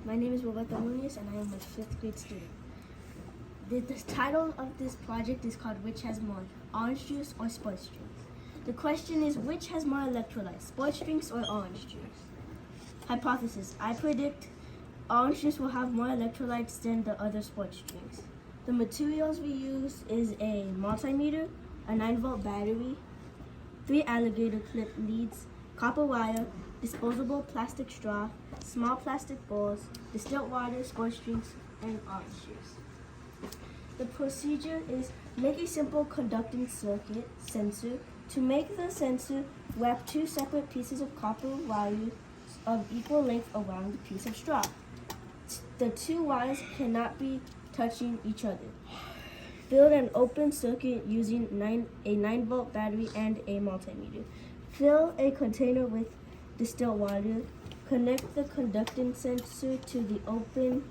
My name is Roberto Munoz and I am a 5th grade student. The title of this project is called Which Has More, Orange Juice or Sports Drinks? The question is which has more electrolytes, sports drinks or orange juice? Hypothesis, I predict orange juice will have more electrolytes than the other sports drinks. The materials we use is a multimeter, a 9-volt battery, 3 alligator clip leads, copper wire, disposable plastic straw, small plastic bowls, distilled water, sports drinks, and orange juice. The procedure is make a simple conducting circuit sensor. To make the sensor, wrap 2 separate pieces of copper wire of equal length around the piece of straw. The 2 wires cannot be touching each other. Build an open circuit using a 9-volt battery and a multimeter. Fill a container with distilled water. Connect the conductance sensor to the open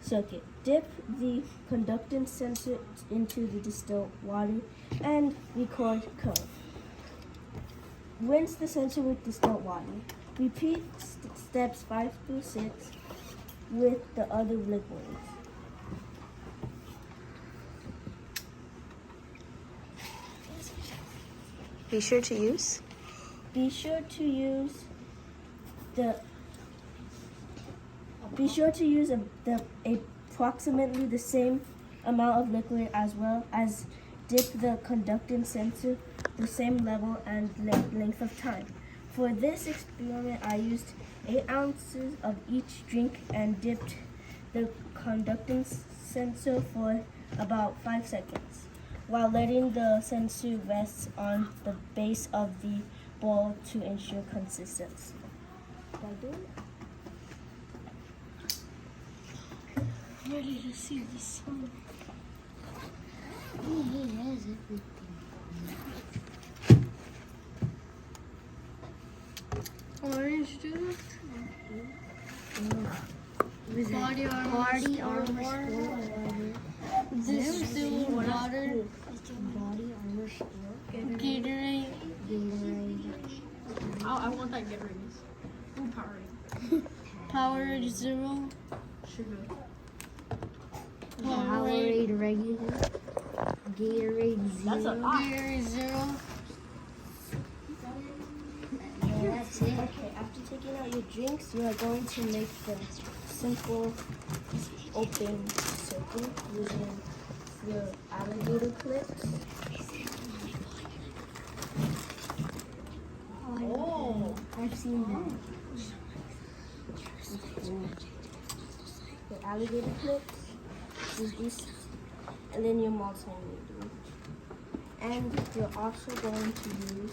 circuit. Dip the conductance sensor into the distilled water and record current. Rinse the sensor with distilled water. Repeat steps 5 through 6 with the other liquids. Be sure to use approximately the same amount of liquid as well as dip the conductance sensor the same level and length of time. For this experiment, I used 8 ounces of each drink and dipped the conductance sensor for about 5 seconds, while letting the sensor rest on the base of the bowl to ensure consistency. Did I do it? I'm ready to see the sun. Oh, he has everything. Orange juice. Body armor. Distilled water. Body armor store. Gatorade. I want that Gatorade. Ooh, Powerade. Powerade Zero. Sugar. Powerade regular. Gatorade That's a lot. Gatorade Zero. That's it. Okay, after taking out your drinks, you are going to make the simple open circuit using your alligator clips. Oh. I've seen that. The alligator clips is this, and then your multimeter. And you're also going to use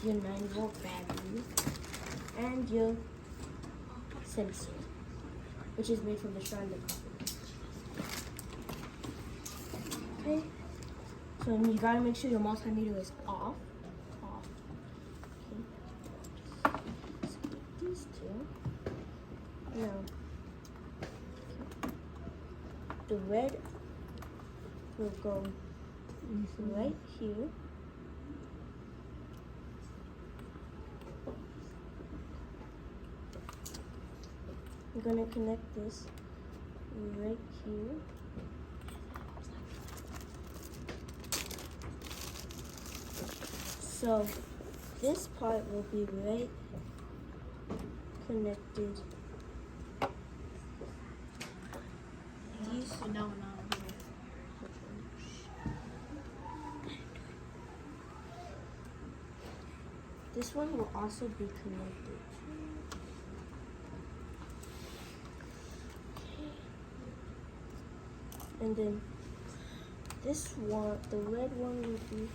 your 9-volt battery and your sensor, which is made from the strand of copper. Okay, so you gotta make sure your multimeter is off. Okay, so these two. Now, the red will go right here. I'm gonna connect this right here. So this part will be right connected. These No. This one will also be connected. And then this one, the red one will be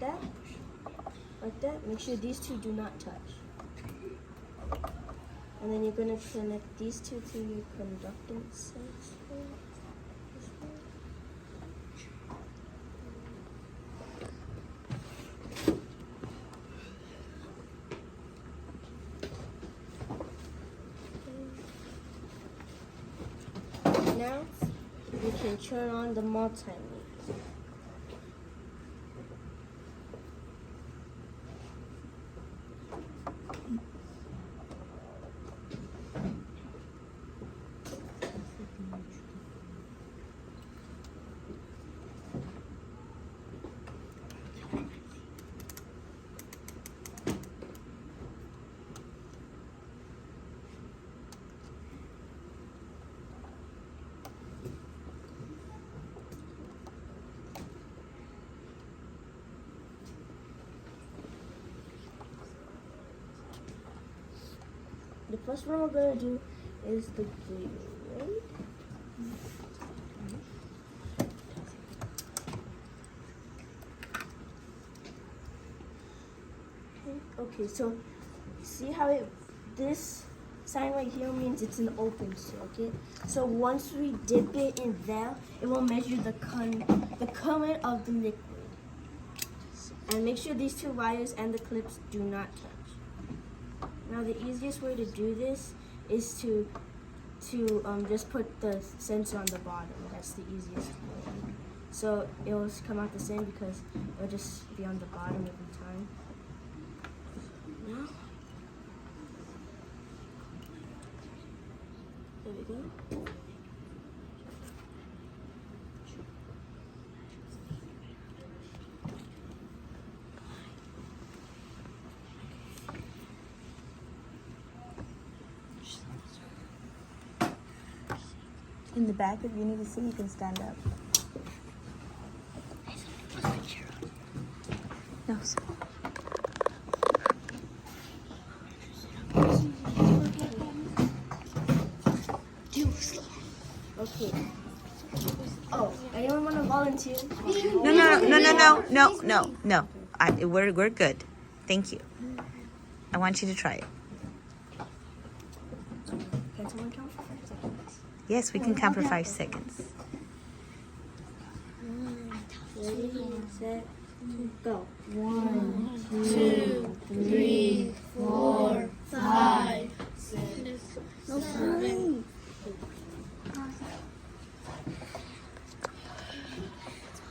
that, like that. Make sure these two do not touch. And then you're going to connect these two to your conductance sensor. Now we can turn on the multimeter. The first one we're gonna do is the Gatorade. Okay, so see how this sign right here means it's an open circuit. So once we dip it in there, it will measure the current of the liquid. And make sure these two wires and the clips do not touch. Now the easiest way to do this is to just put the sensor on the bottom. That's the easiest way. So it will come out the same because it will just be on the bottom every time. Now, there we go. In the back, if you need to see, you can stand up. No. Okay. Oh, anyone want to volunteer? No. We're good. Thank you. I want you to try it. Can someone count for 5 seconds? Yes, we can count for 5 seconds. Ready, set, go. 1, 2, 3, 4, 5, 6, 7.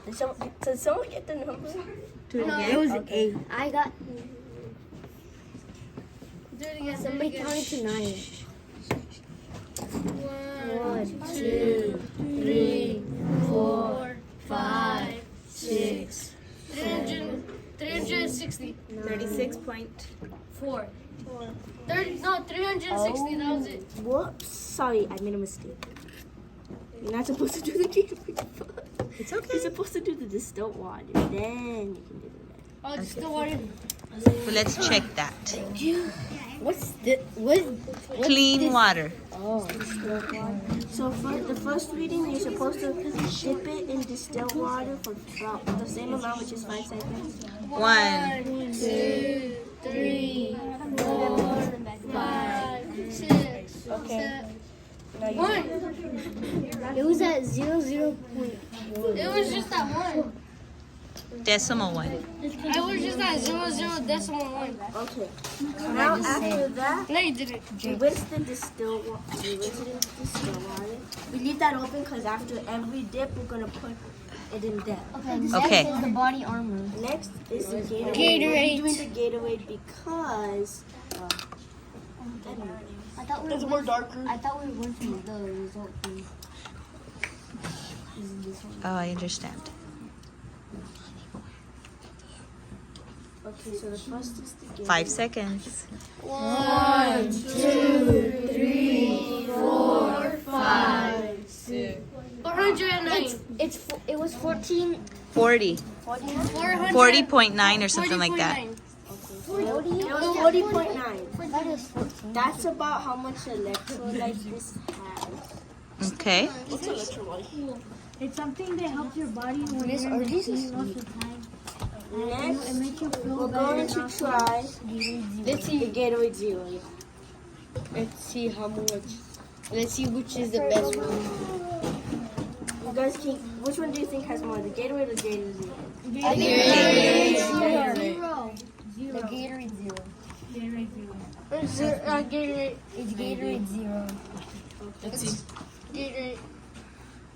Did someone get the number? No, it was 8. I got. Do it again. Somebody counted to 9. 1, 2, 3, 4, 5, 6, 360. 36.4. 360. That was it. Whoops. Sorry, I made a mistake. You're not supposed to do the Gatorade first. It's okay. You're supposed to do the distilled water. Then you can do the rest. Oh, it's still water. Well, let's check that. What's the what? Clean water. Oh, So for the first reading, you're supposed to dip it in distilled water for about the same amount, which is 5 seconds. 1. 2, 3, 4, 5, 6. Okay. Now you 1. it was at 0.0. It was just that 1. Decimal 1. I was just at 0.001. Okay. Now after that, No, you didn't. we rinse the distilled water. We rinse it in distilled water. We leave that open because after every dip, we're gonna put it in there. Okay. Next is the body armor. Next is the Gatorade. Gatorade. We're doing the Gatorade because. I thought we were more darker. I thought we were going to the result thing. Oh, I understand. Okay, so the first is the Gatorade. 5 seconds. 1, 2, 3, 4, 5, 6. 409. It was 14. 40. 40.9 or something like that. It was 40.9. That is 14. That's about how much electrolytes this has. Okay. What's electrolyte? It's something that helps your body when Miss, you're are in these pain asleep? most of the time. Next, It makes you feel we're better. going to try Let's the see. Gatorade Zero. Let's see how much. Let's see which is the best one. You guys can. Which one do you think has more, the Gatorade or Gatorade Zero? Gatorade Zero. The Gatorade Zero. Gatorade Zero. Gatorade. It's Gatorade Zero. Gatorade.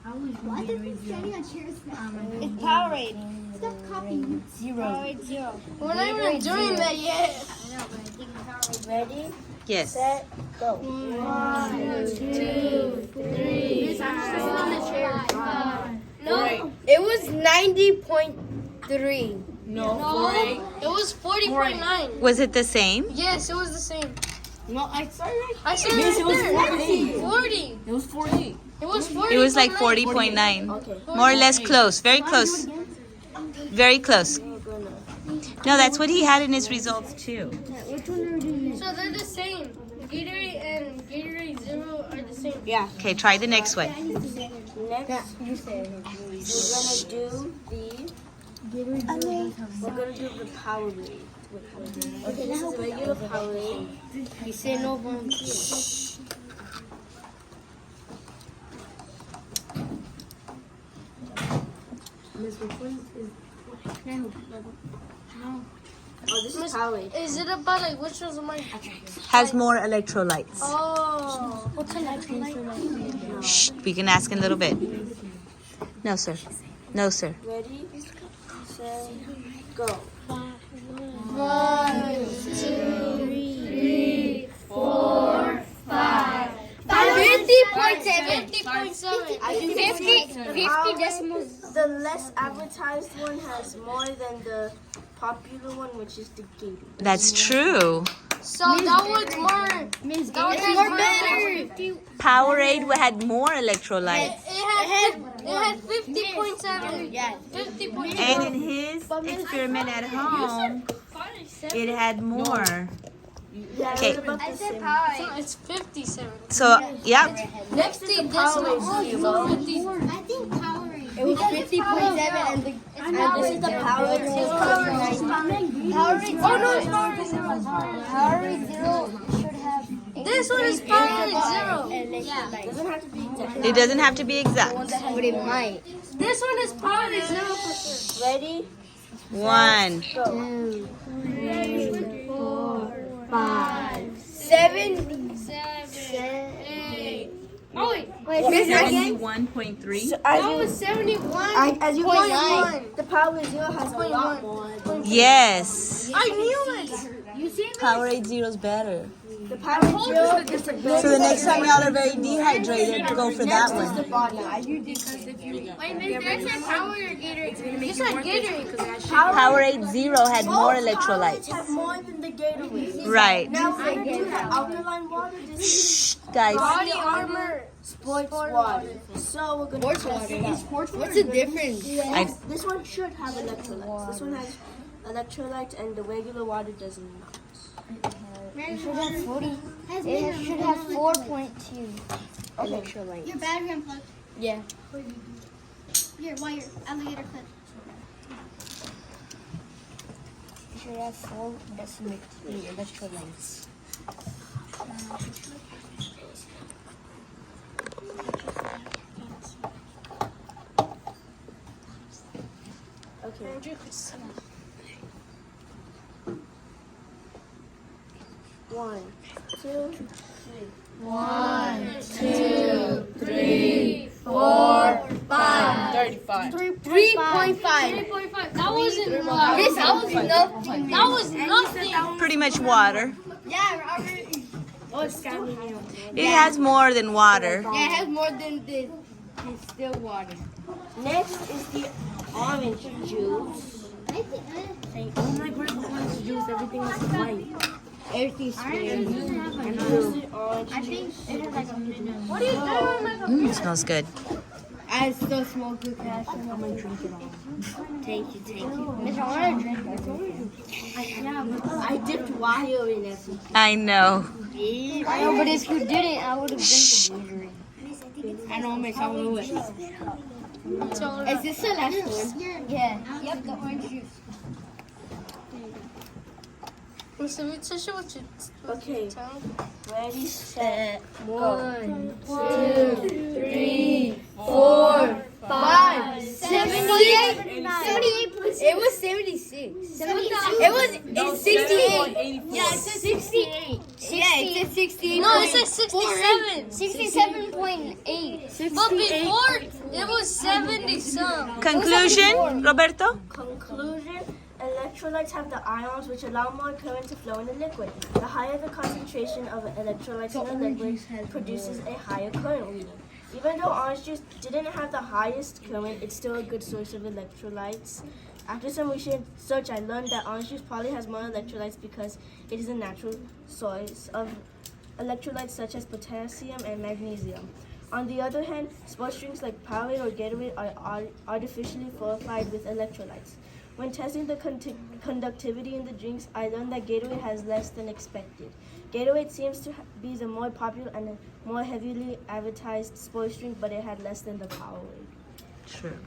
I always Why drink is Gatorade it standing on chairs now? It's Powerade. Stop copying. Powerade Zero. We're not even doing that yet. I know, but I think Powerade. Ready, Yes. set, go. 1, 2, 3, 4, 5. No, It was 90.3. no, it was 40.9. Was it the same? Yes, it was the same. No, I saw it. I said it was 40. It was 40. It was 40. It was like 40.9. Okay. More or less close. Very close. Very close. No, that's what he had in his results too. So they're the same. Gatorade and Gatorade Zero are the same. Yeah. Okay, try the next one. Next, we're gonna do the Powerade. Okay, this is regular Powerade. You say no volunteer. Oh, this is Powerade. Is it about like which one's mine? Has more electrolytes. Oh, what's an electrolyte? Shh, we can ask in a little bit. No, sir. No, sir. Ready, set, go. 1, 2, 3, 4, 5. 50.7. 50 decimals. The less advertised one has more than the popular one, which is the Gatorade. That's true. So that one's more. That one has more better. Powerade had more electrolytes. It had 50.7. Yeah. 50.7. And in his experiment at home, it had more. Yeah, Okay. it's about the same. So it's 57. So, yeah. Next is the Powerade Zero. I think Powerade. It was 50.7 and the. This is the Powerade Zero. Powerade. Oh no, it's Powerade Zero. Powerade Zero should have. This one is Powerade Zero. Doesn't have to be exact. It doesn't have to be exact. But it might. This one is Powerade Zero for sure. Ready, 1. go. 5. 7. 8. Oh wait. This again. 71.3. So That was 71. as you can see, the Powerade Zero has a lot more. Yes. I knew it. Powerade Zero's better. The Powerade Zero. So the next time y'all are very dehydrated, go for that one. Wait, Miss Derek said Powerade or Gatorade? You said Gatorade. Powerade Zero had more Powerade's electrolytes. have more than the Gatorade. Right. Now, if they do have alkaline water, this is Guys, Body armor. sports water. So we're gonna test it out. What's the difference? This one should have electrolytes. This one has electrolytes, and the regular water does not. It should have 40. It should have 4.2 electrolytes. Your battery unplugged. Yeah. Your wire, alligator clip. It should have 4 electrolytes. Okay. 1, 2, 3. 1, 2, 3, 4, 5. 35. 3.5. 3.5. That wasn't This that was nothing. That was nothing. pretty much water. Yeah, Robert. It has more than water. Yeah, it has more than this. It's still water. Next is the orange juice. Everything's clear. I think it has like a minute. What are you doing? It smells good. I still smoke good cash. I'm gonna drink it all. Thank you. Miss, I want to drink it. I dipped wire in everything. I know. I know, but if you didn't, I would have drank the Gatorade. I know, Miss. I will do it. Is this the last one? Yeah. Yep, the orange juice. Okay. Ready, set, 1, 2, 3, 4, 5, 78. 78. It was 76. It's 68. Yeah, it said 68. Yeah, it said 68. No, it says 67. 67. 67.8. But before, it was 70 some. Conclusion, Roberto? Conclusion, electrolytes have the ions which allow more current to flow in the liquid. The higher the concentration of electrolytes in the liquid produces a higher current reading. Even though orange juice didn't have the highest current, it's still a good source of electrolytes. After some research, I learned that orange juice probably has more electrolytes because it is a natural source of electrolytes such as potassium and magnesium. On the other hand, sports drinks like Powerade or Gatorade are artificially fortified with electrolytes. When testing the conductivity in the drinks, I learned that Gatorade has less than expected. Gatorade seems to be the more popular and more heavily advertised sports drink, but it had less than the Powerade. True.